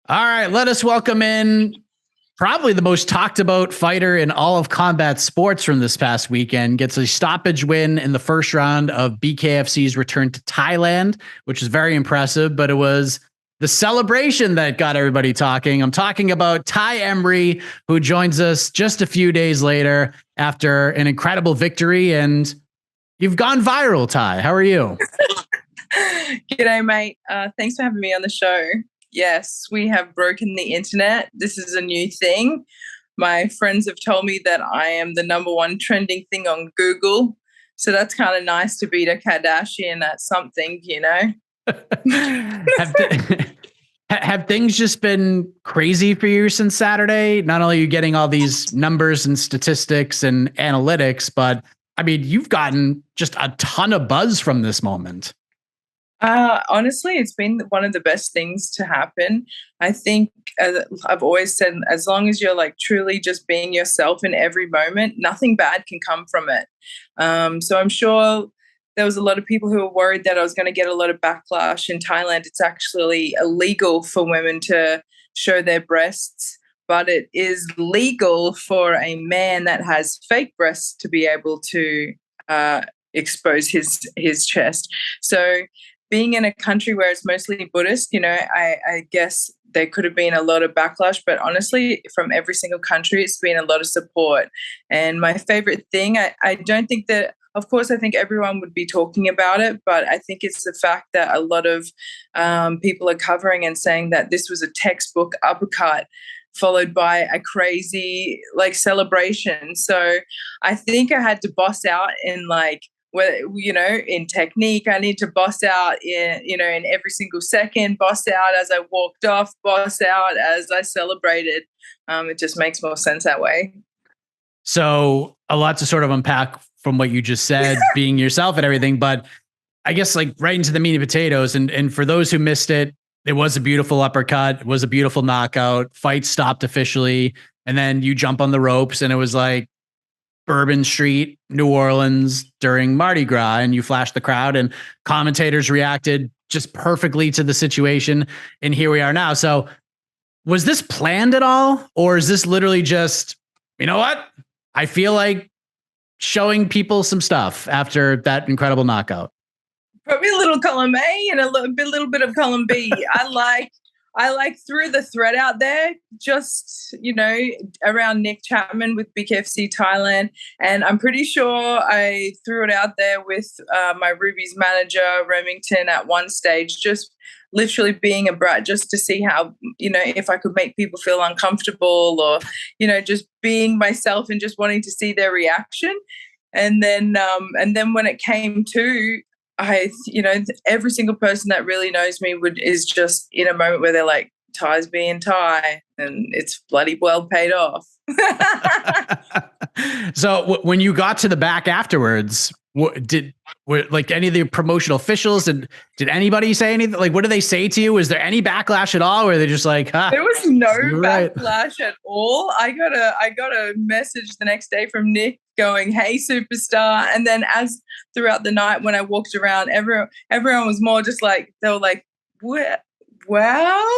All right, let us welcome in probably the most talked about fighter in all of combat sports from this past weekend. Gets a stoppage win in the first round of BKFC's return to Thailand, which is very impressive, but it was the celebration that got everybody talking. I'm talking about Tai Emery, who joins us just a few days later after an incredible victory. And you've gone viral, Tai. How are you? G'day, mate. Thanks for having me on the show. Yes, we have broken the internet. This is a new thing. My friends have told me that I am the number one trending thing on Google. So that's kind of nice to beat a Kardashian at something, you know? have, have things just been crazy for you since Saturday? Not only are you getting all these numbers and statistics and analytics, but I mean, you've gotten just a ton of buzz from this moment. Honestly, it's been one of the best things to happen. I think I've always said, as long as you're like truly just being yourself in every moment, nothing bad can come from it. So I'm sure there was a lot of people who were worried that I was going to get a lot of backlash. In Thailand, it's actually illegal for women to show their breasts, but it is legal for a man that has fake breasts to be able to expose his chest. So being in a country where it's mostly Buddhist, I guess there could have been a lot of backlash, but honestly, from every single country, it's been a lot of support. And my favorite thing, I don't think that, of course, I think everyone would be talking about it, but I think it's the fact that a lot of people are covering and saying that this was a textbook uppercut followed by a crazy celebration. So I think I had to boss out in in technique. I need to boss out in every single second, boss out as I walked off, boss out as I celebrated. It just makes more sense that way. So a lot to sort of unpack from what you just said, being yourself and everything, but I guess right into the meat and potatoes. And for those who missed it, it was a beautiful uppercut. It was a beautiful knockout. Fight stopped officially. And then you jump on the ropes and it was like Bourbon Street, New Orleans during Mardi Gras, and you flashed the crowd and commentators reacted just perfectly to the situation. And here we are now. So was this planned at all? Or is this literally just, you know what? I feel like showing people some stuff after that incredible knockout. Probably a little column A and a little bit of column B. I threw the thread out there just, around Nick Chapman with BKFC Thailand. And I'm pretty sure I threw it out there with my Ruby's manager, Remington, at one stage, just literally being a brat, just to see how, if I could make people feel uncomfortable or, just being myself and just wanting to see their reaction. And then when it came to, every single person that really knows me is just in a moment where they're like, Tai's being Tai, and it's bloody well paid off. So when you got to the back afterwards, were like any of the promotional officials, and did anybody say anything? Like, what did they say to you? Was there any backlash at all? Or were they just like, there was no backlash at all. I got a message the next day from Nick going, "Hey, superstar." And then as throughout the night when I walked around, everyone was more just like, they were like, "What? Wow."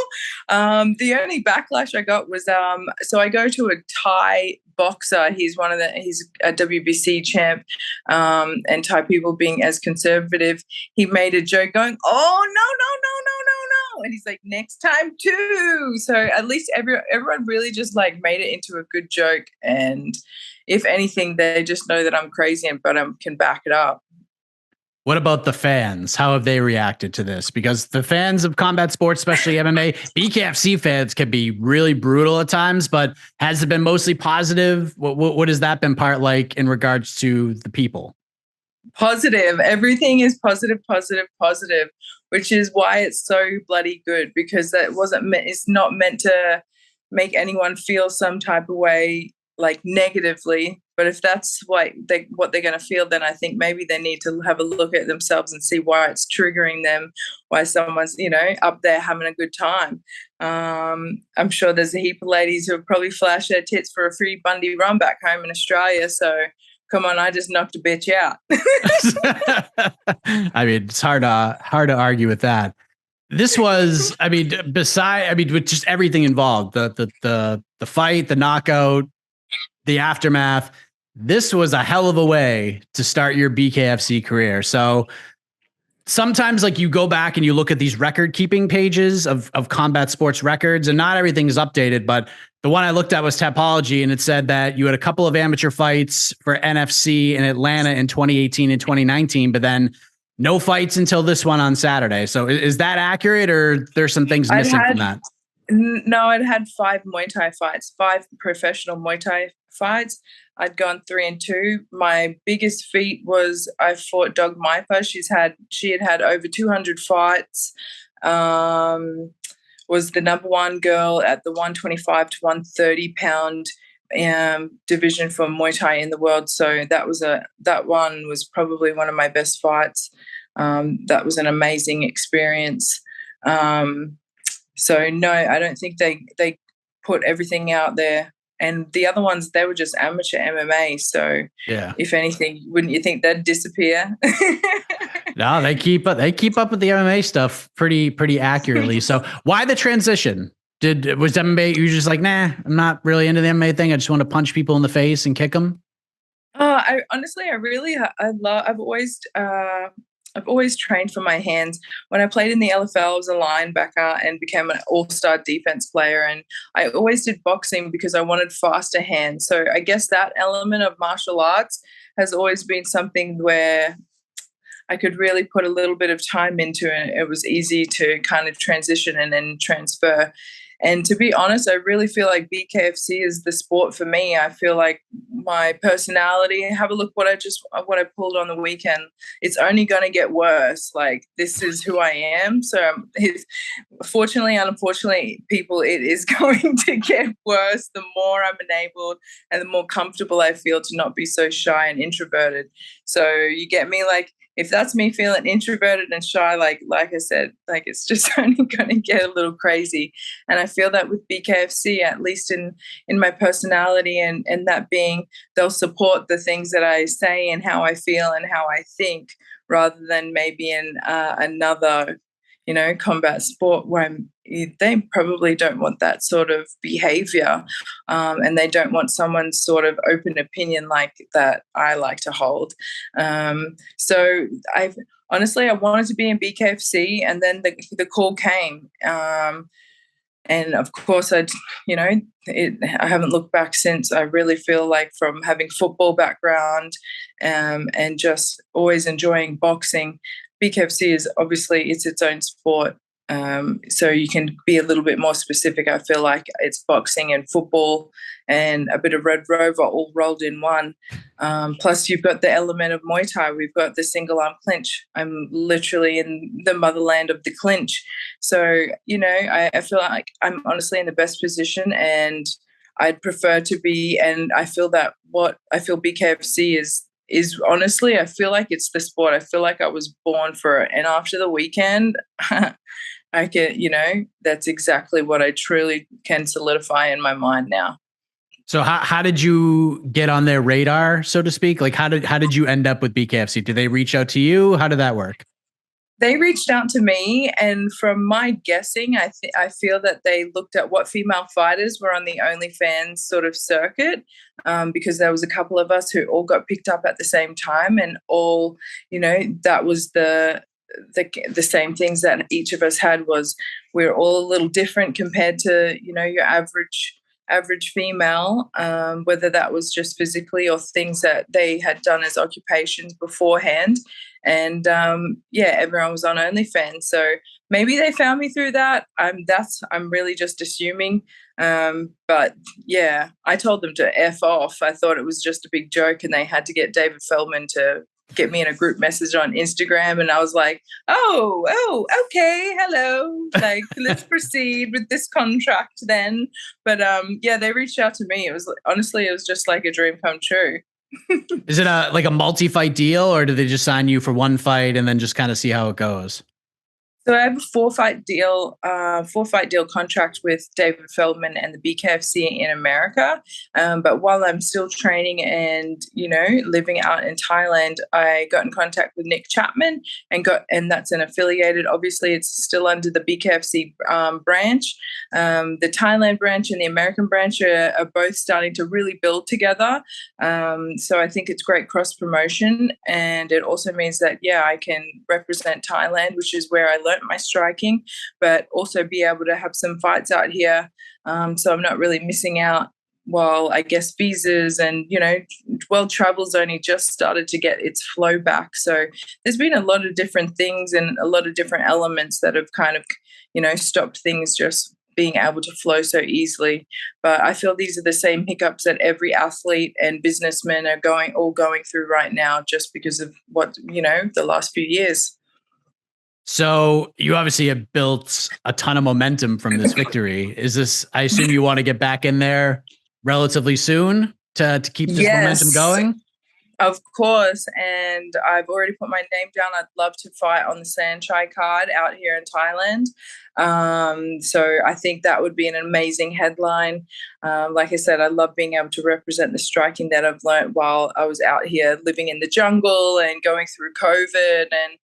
The only backlash I got was so I go to a Thai boxer. He's a WBC champ, and Thai people being as conservative, he made a joke going, "Oh, no," and he's like, "Next time too." So at least everyone really just made it into a good joke, and if anything, they just know that I'm crazy, but I can back it up. What about the fans? How have they reacted to this? Because the fans of combat sports, especially MMA, BKFC fans can be really brutal at times, but has it been mostly positive? What has that been part like in regards to the people? Positive. Everything is positive, which is why it's so bloody good, because it's not meant to make anyone feel some type of way negatively. But if that's what they're going to feel, then I think maybe they need to have a look at themselves and see why it's triggering them, why someone's, up there having a good time. I'm sure there's a heap of ladies who have probably flashed their tits for a free Bundy run back home in Australia. So come on, I just knocked a bitch out. I mean, it's hard to argue with that. This was, I mean, with just everything involved, the fight, the knockout, the aftermath, this was a hell of a way to start your BKFC career. So sometimes like you go back and you look at these record keeping pages of combat sports records, and not everything is updated, but the one I looked at was Tapology, and it said that you had a couple of amateur fights for NFC in Atlanta in 2018 and 2019, but then no fights until this one on Saturday. So is that accurate, or there's some things missing from that? No, I'd had 5 Muay Thai fights, 5 professional Muay Thai fights. I'd gone 3-2. My biggest feat was I fought Dog Maipa. She had had over 200 fights. Was the number 1 girl at the 125 to 130 pound division for Muay Thai in the world. So that one was probably one of my best fights. That was an amazing experience. So no, I don't think they put everything out there. And the other ones, they were just amateur MMA. So yeah, if anything, wouldn't you think they'd disappear? No, they keep up with the MMA stuff pretty accurately. So why the transition? Was MMA, you just like, nah, I'm not really into the MMA thing. I just want to punch people in the face and kick them? I've always trained for my hands. When I played in the LFL, I was a linebacker and became an all-star defense player. And I always did boxing because I wanted faster hands. So I guess that element of martial arts has always been something where I could really put a little bit of time into it. It was easy to kind of transition and then transfer. And to be honest, I really feel like BKFC is the sport for me. I feel like my personality, have a look what I pulled on the weekend. It's only going to get worse. Like, this is who I am. So fortunately and unfortunately, people, it is going to get worse the more I'm enabled and the more comfortable I feel to not be so shy and introverted. So you get me, like, if that's me feeling introverted and shy, like I said, like, it's just only going to get a little crazy. And I feel that with BKFC, at least in my personality and that being, they'll support the things that I say and how I feel and how I think, rather than maybe in another, combat sport where they probably don't want that sort of behavior, and they don't want someone's sort of open opinion like that I like to hold. So I wanted to be in BKFC, and then the call came. And of course, I haven't looked back since. I really feel like, from having football background and just always enjoying boxing, BKFC is obviously, it's its own sport. So you can be a little bit more specific. I feel like it's boxing and football and a bit of Red Rover all rolled in one. Plus you've got the element of Muay Thai. We've got the single arm clinch. I'm literally in the motherland of the clinch. So, I feel like I'm honestly in the best position, and I'd prefer to be, and I feel that what I feel BKFC is honestly, I feel like it's the sport. I feel like I was born for it. And after the weekend, I can, that's exactly what I truly can solidify in my mind now. So how did you get on their radar, so to speak? Like, how did you end up with BKFC? Did they reach out to you? How did that work? They reached out to me, and from my guessing, I feel that they looked at what female fighters were on the OnlyFans sort of circuit, because there was a couple of us who all got picked up at the same time, and all, that was the same things that each of us had. Was we're all a little different compared to your average female, whether that was just physically or things that they had done as occupations beforehand. And everyone was on OnlyFans. So maybe they found me through that. I'm really just assuming. But yeah, I told them to F off. I thought it was just a big joke, and they had to get David Feldman to get me in a group message on Instagram. And I was like, oh, okay, hello. Like, let's proceed with this contract then. But they reached out to me. It was just like a dream come true. Is it like a multi-fight deal, or do they just sign you for one fight and then just kind of see how it goes? So I have a four-fight deal contract with David Feldman and the BKFC in America. But while I'm still training and living out in Thailand, I got in contact with Nick Chapman and that's an affiliated. Obviously, it's still under the BKFC branch. The Thailand branch and the American branch are both starting to really build together. So I think it's great cross promotion, and it also means that I can represent Thailand, which is where I learned my striking, but also be able to have some fights out here. So I'm not really missing out. While I guess visas and world travel's only just started to get its flow back. So there's been a lot of different things and a lot of different elements that have kind of stopped things just being able to flow so easily. But I feel these are the same hiccups that every athlete and businessman are going through right now, just because of what the last few years. So you obviously have built a ton of momentum from this victory. I assume you want to get back in there relatively soon to keep this momentum going? Of course, and I've already put my name down. I'd love to fight on the Saenchai card out here in Thailand. So I think that would be an amazing headline. Like I said, I love being able to represent the striking that I've learned while I was out here living in the jungle and going through COVID. And,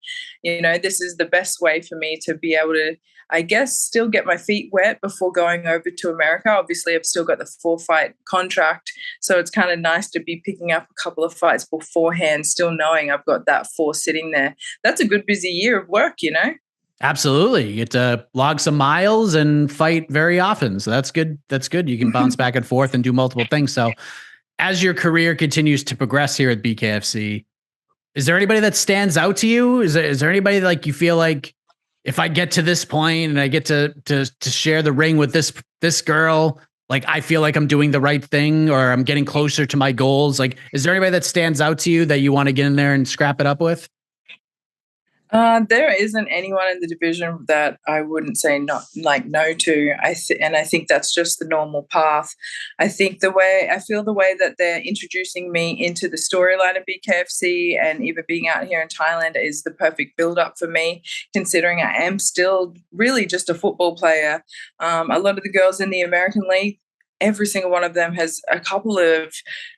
this is the best way for me to be able to, I guess, still get my feet wet before going over to America. Obviously, I've still got the 4-fight contract, so it's kind of nice to be picking up a couple of fights beforehand, still knowing I've got that 4 sitting there. That's a good busy year of work, Absolutely. You get to log some miles and fight very often. So that's good. That's good. You can bounce back and forth and do multiple things. So as your career continues to progress here at BKFC, is there anybody that stands out to you? Is there anybody like you feel like, if I get to this point and I get to share the ring with this girl, like I feel like I'm doing the right thing or I'm getting closer to my goals? Like, is there anybody that stands out to you that you want to get in there and scrap it up with? There isn't anyone in the division that I wouldn't say no to. And I think that's just the normal path. I feel the way that they're introducing me into the storyline of BKFC and even being out here in Thailand is the perfect build up for me, considering I am still really just a football player. A lot of the girls in the American League, every single one of them has a couple of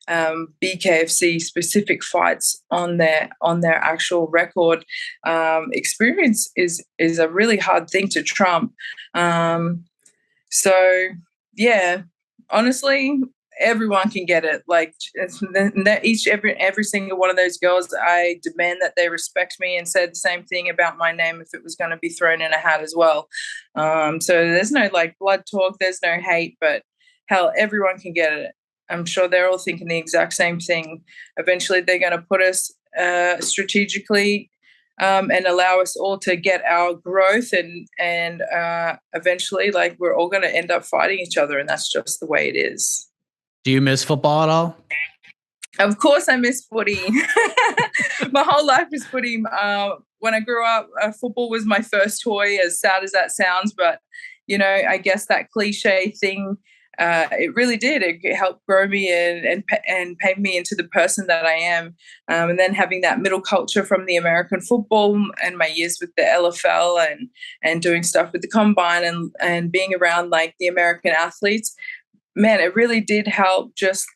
BKFC specific fights on their actual record. Experience is a really hard thing to trump. So yeah, honestly, everyone can get it. Like every single one of those girls, I demand that they respect me and say the same thing about my name if it was going to be thrown in a hat as well. So there's no blood talk, there's no hate, but hell, everyone can get it. I'm sure they're all thinking the exact same thing. Eventually, they're going to put us strategically and allow us all to get our growth, and eventually, we're all going to end up fighting each other, and that's just the way it is. Do you miss football at all? Of course, I miss footy. My whole life is footy. When I grew up, football was my first toy. As sad as that sounds, but I guess that cliche thing. It really did. It helped grow me and pave me into the person that I am. And then having that middle culture from the American football and my years with the LFL and doing stuff with the combine and being around the American athletes, man, it really did help just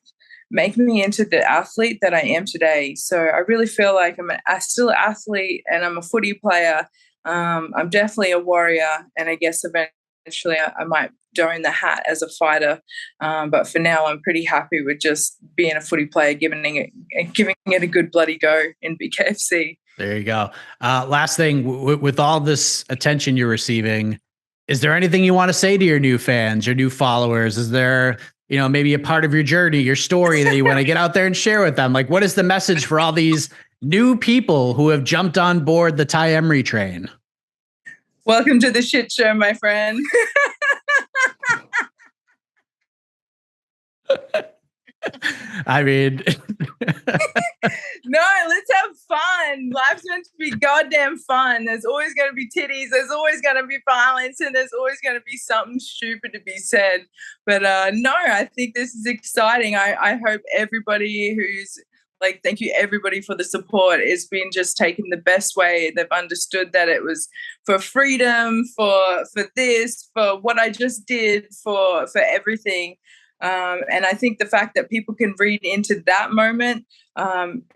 make me into the athlete that I am today. So I really feel like I'm still an athlete and I'm a footy player. I'm definitely a warrior, and I guess eventually I might don the hat as a fighter, but for now I'm pretty happy with just being a footy player, giving it a good bloody go in BKFC. There you go. Last thing, with all this attention you're receiving, is there anything you want to say to your new fans, your new followers? Is there maybe a part of your journey, your story that you want to get out there and share with them? What is the message for all these new people who have jumped on board the Tai Emery train? Welcome to the shit show, my friend. I mean, no, let's have fun. Life's meant to be goddamn fun. There's always going to be titties. There's always going to be violence, and there's always going to be something stupid to be said. But no, I think this is exciting. I hope everybody who's Like, thank you everybody for the support. It's been just taken the best way. They've understood that it was for freedom, for this, for what I just did, for everything. And I think the fact that people can read into that moment,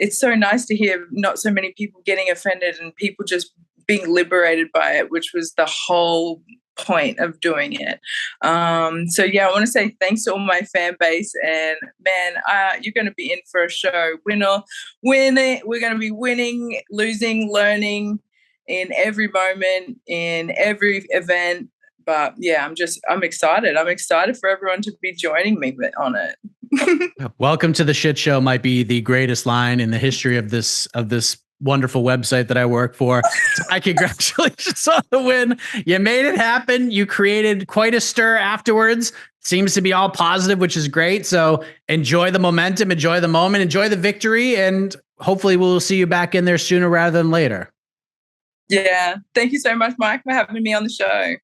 it's so nice to hear not so many people getting offended and people just being liberated by it, which was the whole point of doing it. So yeah, I want to say thanks to all my fan base, and man, you're going to be in for a show. Win it. We're going to be winning, losing, learning in every moment, in every event. But yeah, I'm excited. I'm excited for everyone to be joining me on it. Welcome to the shit show might be the greatest line in the history of this wonderful website that I work for. I congratulations on the win. You made it happen. You created quite a stir afterwards. Seems to be all positive, which is great. So enjoy the momentum, enjoy the moment, enjoy the victory, and hopefully we'll see you back in there sooner rather than later. Yeah. Thank you so much, Mike, for having me on the show.